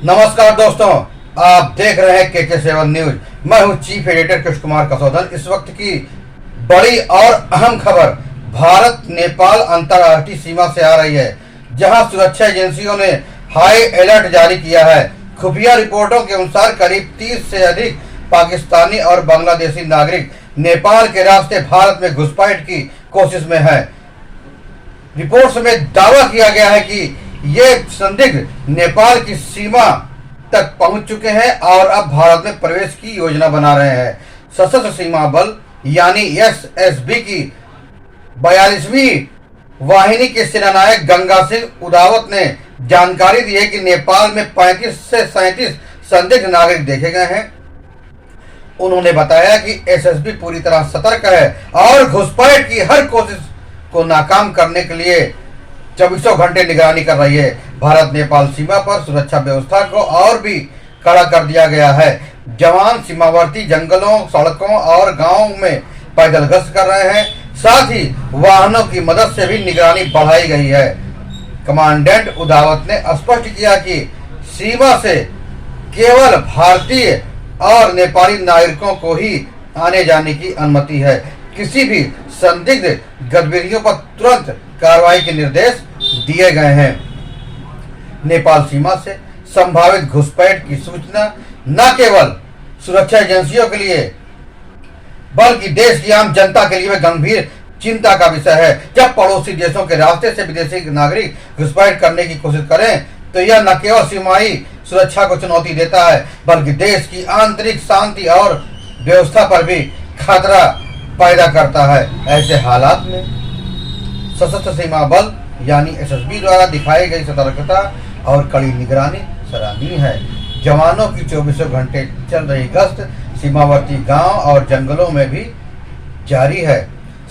नमस्कार दोस्तों, आप देख रहे हैं KK7 न्यूज। मैं हूं चीफ एडिटर कृष्ण कुमार कसौदन। इस वक्त की बड़ी और अहम खबर भारत नेपाल अंतर्राष्ट्रीय सीमा से आ रही है, जहां सुरक्षा एजेंसियों ने हाई अलर्ट जारी किया है। खुफिया रिपोर्टों के अनुसार करीब 30 से अधिक पाकिस्तानी और बांग्लादेशी नागरिक नेपाल के रास्ते भारत में घुसपैठ की कोशिश में है। रिपोर्ट्स में दावा किया गया है कि ये संदिग्ध नेपाल की सीमा तक पहुंच चुके हैं और अब भारत में प्रवेश की योजना बना रहे हैं। सशस्त्र सीमा बल यानी एसएसबी की 42वीं वाहिनी के सेनानायक गंगा सिंह उदावत ने जानकारी दी है कि नेपाल में 35 से 37 संदिग्ध नागरिक देखे गए हैं। उन्होंने बताया कि एसएसबी पूरी तरह सतर्क है और घुसपैठ की हर कोशिश को नाकाम करने के लिए 24 घंटे निगरानी कर रही है। भारत नेपाल सीमा पर सुरक्षा व्यवस्था को और भी कड़ा कर दिया गया है। जवान सीमावर्ती जंगलों, सड़कों और गांवों में पैदल गश्त कर रहे हैं। साथ ही वाहनों की मदद से भी निगरानी बढ़ाई गई है। कमांडेंट उदावत ने स्पष्ट किया कि सीमा से केवल भारतीय और नेपाली नागरिकों को ही आने जाने की अनुमति है। किसी भी संदिग्ध गतिविधियों पर तुरंत कार्रवाई के निर्देश दिए गए हैं। नेपाल सीमा से संभावित घुसपैठ की सूचना न केवल सुरक्षा एजेंसियों के लिए बल्कि देश की आम जनता के लिए गंभीर चिंता का विषय है। जब पड़ोसी देशों के रास्ते से विदेशी नागरिक घुसपैठ करने की कोशिश करें तो यह न केवल सीमाई सुरक्षा को चुनौती देता है बल्कि देश की आंतरिक शांति और व्यवस्था पर भी खतरा पैदा करता है। ऐसे हालात में सशस्त्र सीमा बल यानी एसएसबी द्वारा दिखाई गई सतर्कता और कड़ी निगरानी सराहनीय है। जवानों की 24 घंटे चल रही गश्त सीमावर्ती गांव और जंगलों में भी जारी है।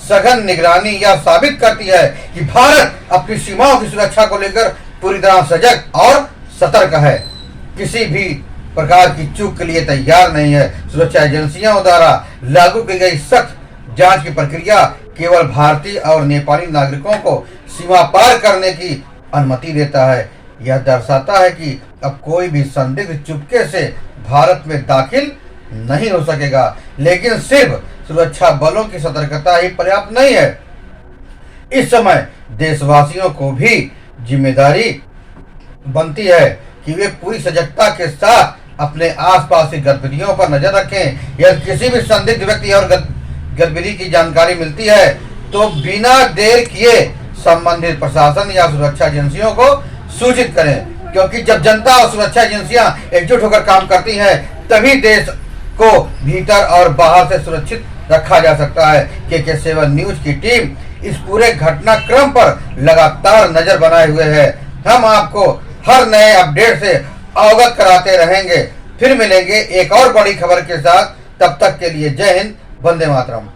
सघन निगरानी यह साबित करती है कि भारत अपनी सीमाओं की सुरक्षा को लेकर पूरी तरह सजग और सतर्क है। किसी भी प्रकार की चूक के लिए तैयार नहीं है। सुरक्षा एजेंसियों द्वारा लागू की गई सख्त जांच की प्रक्रिया केवल भारतीय और नेपाली नागरिकों को सीमा पार करने की अनुमति देता है। यह दर्शाता है कि अब कोई भी संदिग्ध चुपके से भारत में दाखिल नहीं हो सकेगा। लेकिन सिर्फ सुरक्षा बलों की सतर्कता ही पर्याप्त नहीं है। इस समय देशवासियों को भी जिम्मेदारी बनती है कि वे पूरी सजगता के साथ अपने आसपास की गतिविधियों पर नजर रखें। यदि किसी भी संदिग्ध व्यक्ति और गतिविधि की जानकारी मिलती है तो बिना देर किए संबंधित प्रशासन या सुरक्षा एजेंसियों को सूचित करें, क्योंकि जब जनता और सुरक्षा एजेंसियां एकजुट होकर काम करती हैं तभी देश को भीतर और बाहर से सुरक्षित रखा जा सकता है। KK7 न्यूज की टीम इस पूरे घटनाक्रम पर लगातार नजर बनाए हुए है। हम आपको हर नए अपडेट से अवगत कराते रहेंगे। फिर मिलेंगे एक और बड़ी खबर के साथ। तब तक के लिए जय हिंद, वंदे मातरम।